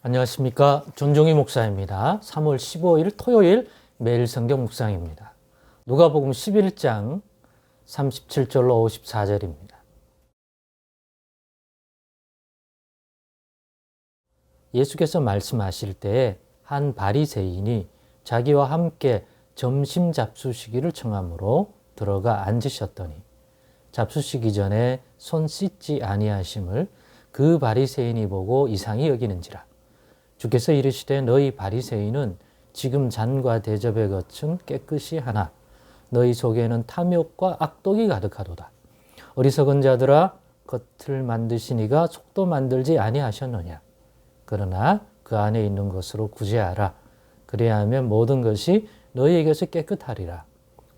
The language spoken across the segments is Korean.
안녕하십니까. 존종희 목사입니다. 3월 15일 토요일 매일 성경 묵상입니다. 누가복음 11장 37절로 54절입니다. 예수께서 말씀하실 때에 한 바리새인이 자기와 함께 점심 잡수시기를 청하므로 들어가 앉으셨더니 잡수시기 전에 손 씻지 아니하심을 그 바리새인이 보고 이상히 여기는지라. 주께서 이르시되 너희 바리새인은 지금 잔과 대접에 겉은 깨끗이 하나 너희 속에는 탐욕과 악독이 가득하도다. 어리석은 자들아 겉을 만드시니가 속도 만들지 아니하셨느냐. 그러나 그 안에 있는 것으로 구제하라. 그래야하면 모든 것이 너희에게서 깨끗하리라.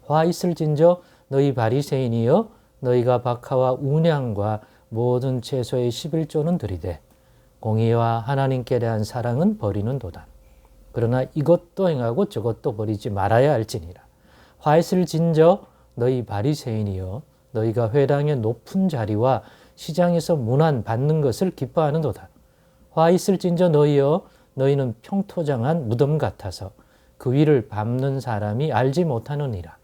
화 있을진저 너희 바리새인이여 너희가 박하와 운양과 모든 채소의 11조는 드리되 공의와 하나님께 대한 사랑은 버리는도다. 그러나 이것도 행하고 저것도 버리지 말아야 할지니라. 화 있을진저 너희 바리새인이여 너희가 회당의 높은 자리와 시장에서 문안 받는 것을 기뻐하는도다. 화 있을진저 너희여 너희는 평토장한 무덤 같아서 그 위를 밟는 사람이 알지 못하느니라.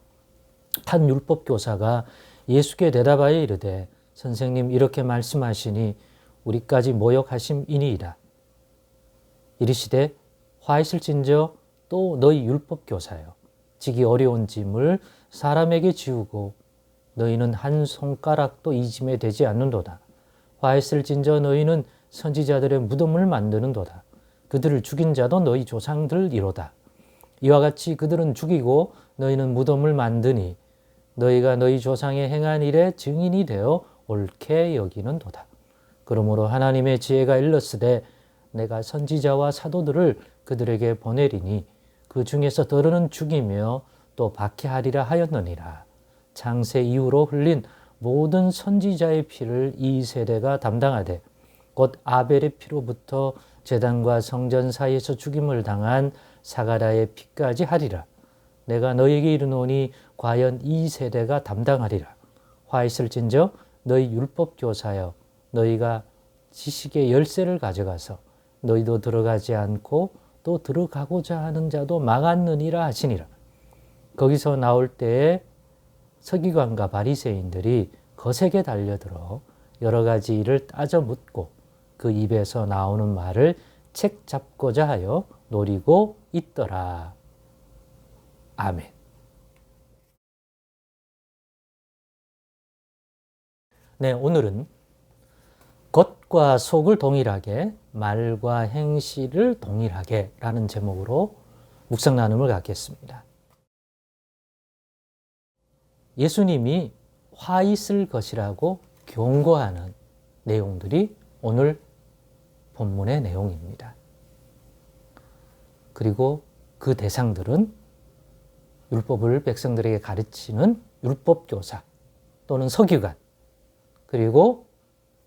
한 율법교사가 예수께 대답하여 이르되 선생님 이렇게 말씀하시니 우리까지 모욕하심이니이다. 이르시되 화 있을진저 또 너희 율법교사여 지기 어려운 짐을 사람에게 지우고 너희는 한 손가락도 이 짐에 되지 않는도다. 화 있을진저 너희는 선지자들의 무덤을 만드는도다. 그들을 죽인 자도 너희 조상들이로다. 이와 같이 그들은 죽이고 너희는 무덤을 만드니 너희가 너희 조상의 행한 일에 증인이 되어 옳게 여기는도다. 그러므로 하나님의 지혜가 일렀으되 내가 선지자와 사도들을 그들에게 보내리니 그 중에서 더러는 죽이며 또 박해하리라 하였느니라. 창세 이후로 흘린 모든 선지자의 피를 이 세대가 담당하되 곧 아벨의 피로부터 제단과 성전 사이에서 죽임을 당한 사가랴의 피까지 하리라. 내가 너희에게 이르노니 과연 이 세대가 담당하리라. 화 있을진저 너희 율법교사여 너희가 지식의 열쇠를 가져가서 너희도 들어가지 않고 또 들어가고자 하는 자도 막았느니라 하시니라. 거기서 나올 때에 서기관과 바리새인들이 거세게 달려들어 여러 가지 일을 따져 묻고 그 입에서 나오는 말을 책 잡고자 하여 노리고 있더라. 아멘. 네, 오늘은 겉과 속을 동일하게 말과 행실을 동일하게 라는 제목으로 묵상 나눔을 갖겠습니다. 예수님이 화 있을 것이라고 경고하는 내용들이 오늘 본문의 내용입니다. 그리고 그 대상들은 율법을 백성들에게 가르치는 율법교사 또는 서기관 그리고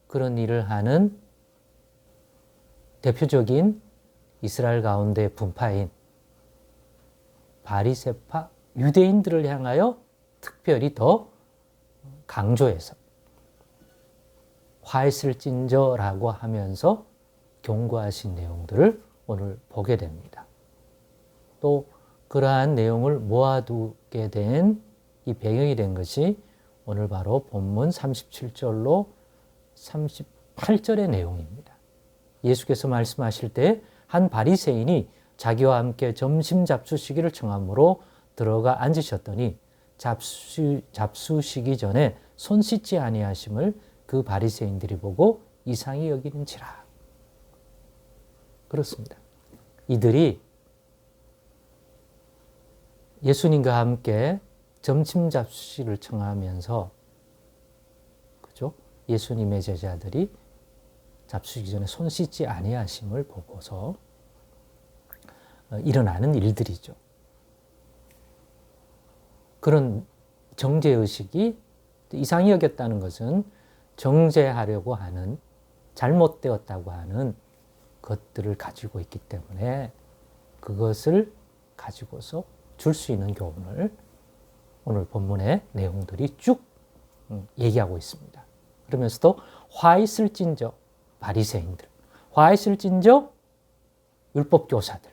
그런 일을 하는 대표적인 이스라엘 가운데 분파인 바리새파 유대인들을 향하여 특별히 더 강조해서 화 있을진저라고 하면서 경고하신 내용들을 오늘 보게 됩니다. 또 그러한 내용을 모아두게 된 이 배경이 된 것이 오늘 바로 본문 37절로 38절의 내용입니다. 예수께서 말씀하실 때 한 바리새인이 자기와 함께 점심 잡수시기를 청하므로 들어가 앉으셨더니 잡수시기 전에 손 씻지 아니하심을 그 바리새인들이 보고 이상히 여기는지라. 그렇습니다. 이들이 예수님과 함께 점심 잡수시기를 청하면서 그죠? 예수님의 제자들이 잡수시기 전에 손 씻지 아니하심을 보고서 일어나는 일들이죠. 그런 정죄의식이 이상히 여겼다는 것은 정죄하려고 하는 잘못되었다고 하는 것들을 가지고 있기 때문에 그것을 가지고서 줄 수 있는 교훈을 오늘 본문의 내용들이 쭉 얘기하고 있습니다. 그러면서도 화 있을진저 바리새인들, 화 있을진저 율법 교사들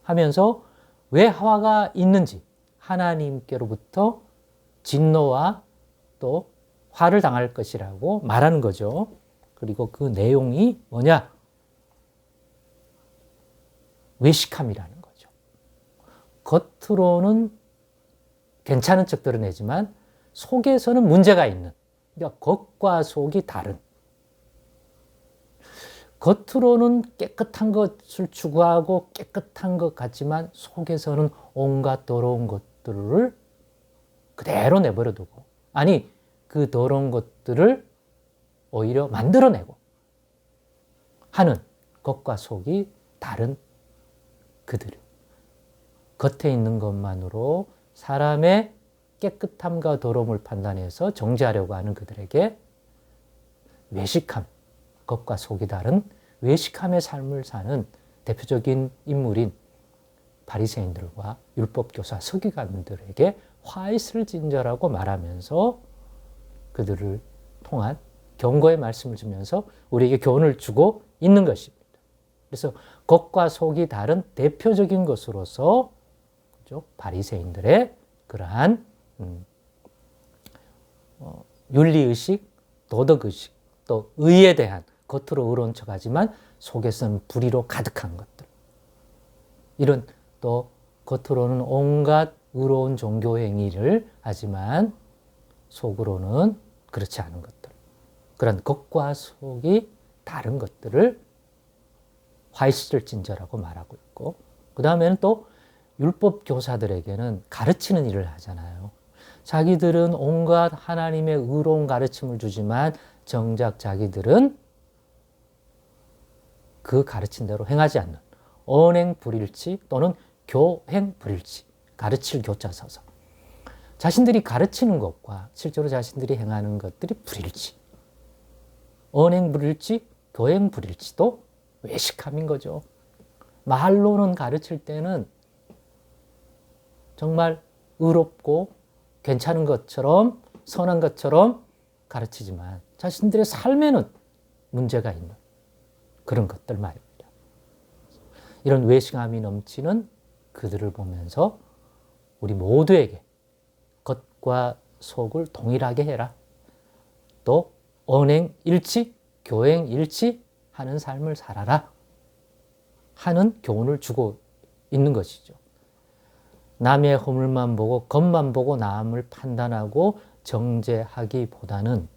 하면서 왜 하와가 있는지 하나님께로부터 진노와 또 화를 당할 것이라고 말하는 거죠. 그리고 그 내용이 뭐냐? 외식함이라는 거죠. 겉으로는 괜찮은 척 드러내지만 속에서는 문제가 있는, 그러니까 겉과 속이 다른. 겉으로는 깨끗한 것을 추구하고 깨끗한 것 같지만 속에서는 온갖 더러운 것들을 그대로 내버려 두고, 아니 그 더러운 것들을 오히려 만들어내고 하는 겉과 속이 다른 그들. 겉에 있는 것만으로 사람의 깨끗함과 더러움을 판단해서 정죄하려고 하는 그들에게 외식함, 겉과 속이 다른 외식함의 삶을 사는 대표적인 인물인 바리새인들과 율법교사 서기관들에게 화 있을 진저라고 말하면서 그들을 통한 경고의 말씀을 주면서 우리에게 교훈을 주고 있는 것입니다. 그래서 겉과 속이 다른 대표적인 것으로서 바리새인들의 그러한 윤리의식, 도덕의식, 또 의에 대한 겉으로 의로운 척하지만 속에서는 불의로 가득한 것들. 이런 또 겉으로는 온갖 의로운 종교 행위를 하지만 속으로는 그렇지 않은 것들. 그런 겉과 속이 다른 것들을 화이실진저라고 말하고 있고, 그 다음에는 또 율법 교사들에게는 가르치는 일을 하잖아요. 자기들은 온갖 하나님의 의로운 가르침을 주지만 정작 자기들은 그 가르친 대로 행하지 않는 언행불일치 또는 교행불일치, 가르칠 교자 써서 자신들이 가르치는 것과 실제로 자신들이 행하는 것들이 불일치, 언행불일치, 교행불일치도 외식함인 거죠. 말로는 가르칠 때는 정말 의롭고 괜찮은 것처럼 선한 것처럼 가르치지만 자신들의 삶에는 문제가 있는 그런 것들 말입니다. 이런 외식함이 넘치는 그들을 보면서 우리 모두에게 겉과 속을 동일하게 해라. 또 언행일치, 교행일치 하는 삶을 살아라 하는 교훈을 주고 있는 것이죠. 남의 허물만 보고 겉만 보고 남을 판단하고 정죄하기보다는,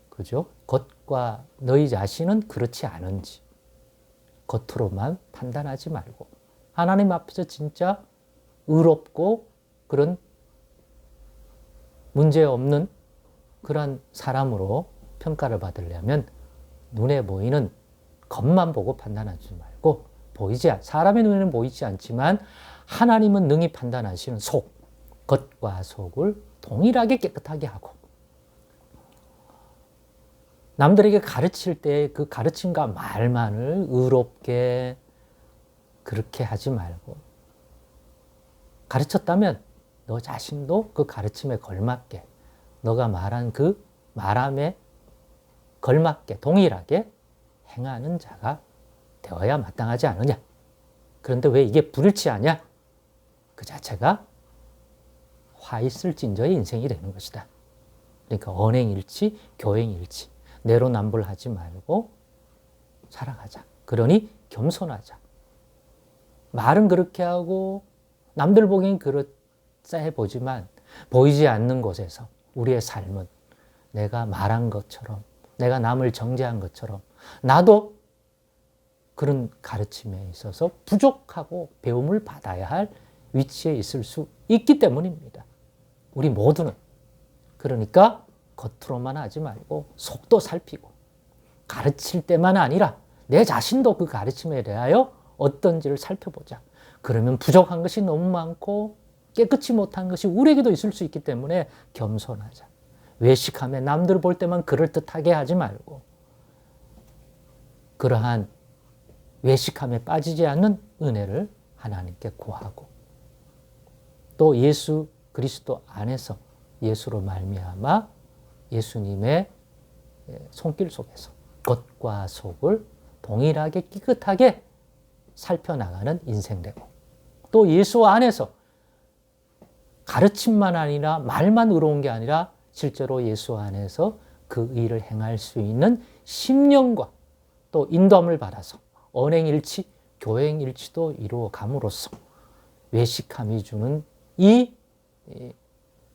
그죠? 겉과 너희 자신은 그렇지 않은지 겉으로만 판단하지 말고 하나님 앞에서 진짜 의롭고 그런 문제 없는 그런 사람으로 평가를 받으려면 눈에 보이는 겉만 보고 판단하지 말고 사람의 눈에는 보이지 않지만 하나님은 능히 판단하시는 속, 겉과 속을 동일하게 깨끗하게 하고 남들에게 가르칠 때 그 가르침과 말만을 의롭게 그렇게 하지 말고 가르쳤다면 너 자신도 그 가르침에 걸맞게 너가 말한 그 말함에 걸맞게 동일하게 행하는 자가 되어야 마땅하지 않느냐. 그런데 왜 이게 불일치하냐? 그 자체가 화 있을 진저의 인생이 되는 것이다. 그러니까 언행일치, 교행일치, 내로남불하지 말고 살아가자. 그러니 겸손하자. 말은 그렇게 하고 남들 보기엔 그렇게 보지만 보이지 않는 곳에서 우리의 삶은 내가 말한 것처럼, 내가 남을 정죄한 것처럼 나도 그런 가르침에 있어서 부족하고 배움을 받아야 할 위치에 있을 수 있기 때문입니다. 우리 모두는. 그러니까 겉으로만 하지 말고 속도 살피고 가르칠 때만 아니라 내 자신도 그 가르침에 대하여 어떤지를 살펴보자. 그러면 부족한 것이 너무 많고 깨끗이 못한 것이 우리에게도 있을 수 있기 때문에 겸손하자. 외식하며 남들 볼 때만 그럴듯하게 하지 말고 그러한 외식함에 빠지지 않는 은혜를 하나님께 구하고 또 예수 그리스도 안에서 예수로 말미암아 예수님의 손길 속에서 겉과 속을 동일하게 깨끗하게 살펴나가는 인생 되고, 또 예수 안에서 가르침만 아니라 말만 의로운 게 아니라 실제로 예수 안에서 그 일을 행할 수 있는 심령과 또 인도함을 받아서 언행일치, 교행일치도 이루어감으로써 외식함이 주는 이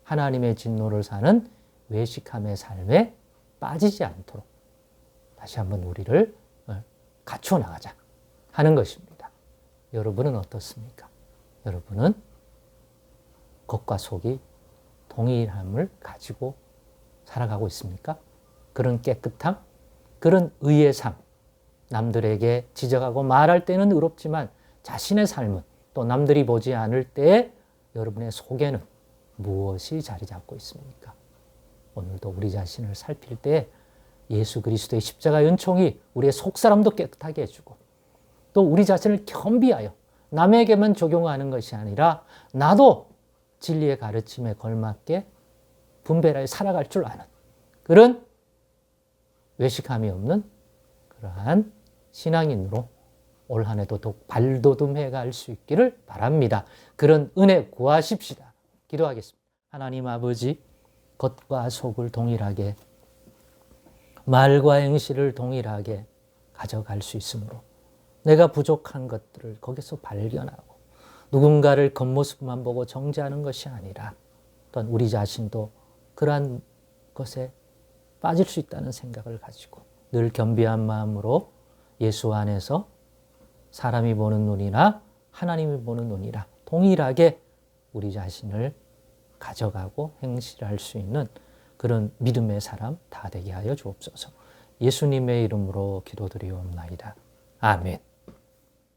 하나님의 진노를 사는 외식함의 삶에 빠지지 않도록 다시 한번 우리를 갖추어 나가자 하는 것입니다. 여러분은 어떻습니까? 여러분은 겉과 속이 동일함을 가지고 살아가고 있습니까? 그런 깨끗함, 그런 의의 삶, 남들에게 지적하고 말할 때는 의롭지만 자신의 삶은 또 남들이 보지 않을 때에 여러분의 속에는 무엇이 자리 잡고 있습니까? 오늘도 우리 자신을 살필 때 예수 그리스도의 십자가 연총이 우리의 속사람도 깨끗하게 해주고, 또 우리 자신을 겸비하여 남에게만 적용하는 것이 아니라 나도 진리의 가르침에 걸맞게 분별하여 살아갈 줄 아는 그런 외식함이 없는 그러한 신앙인으로 올 한 해도 더욱 발돋움해 갈 수 있기를 바랍니다. 그런 은혜 구하십시다. 기도하겠습니다. 하나님 아버지, 겉과 속을 동일하게, 말과 행실을 동일하게 가져갈 수 있으므로 내가 부족한 것들을 거기서 발견하고 누군가를 겉모습만 보고 정죄하는 것이 아니라 또한 우리 자신도 그러한 것에 빠질 수 있다는 생각을 가지고 늘 겸비한 마음으로 예수 안에서 사람이 보는 눈이나 하나님이 보는 눈이라 동일하게 우리 자신을 가져가고 행실할 수 있는 그런 믿음의 사람 다 되게 하여 주옵소서. 예수님의 이름으로 기도드리옵나이다. 아멘.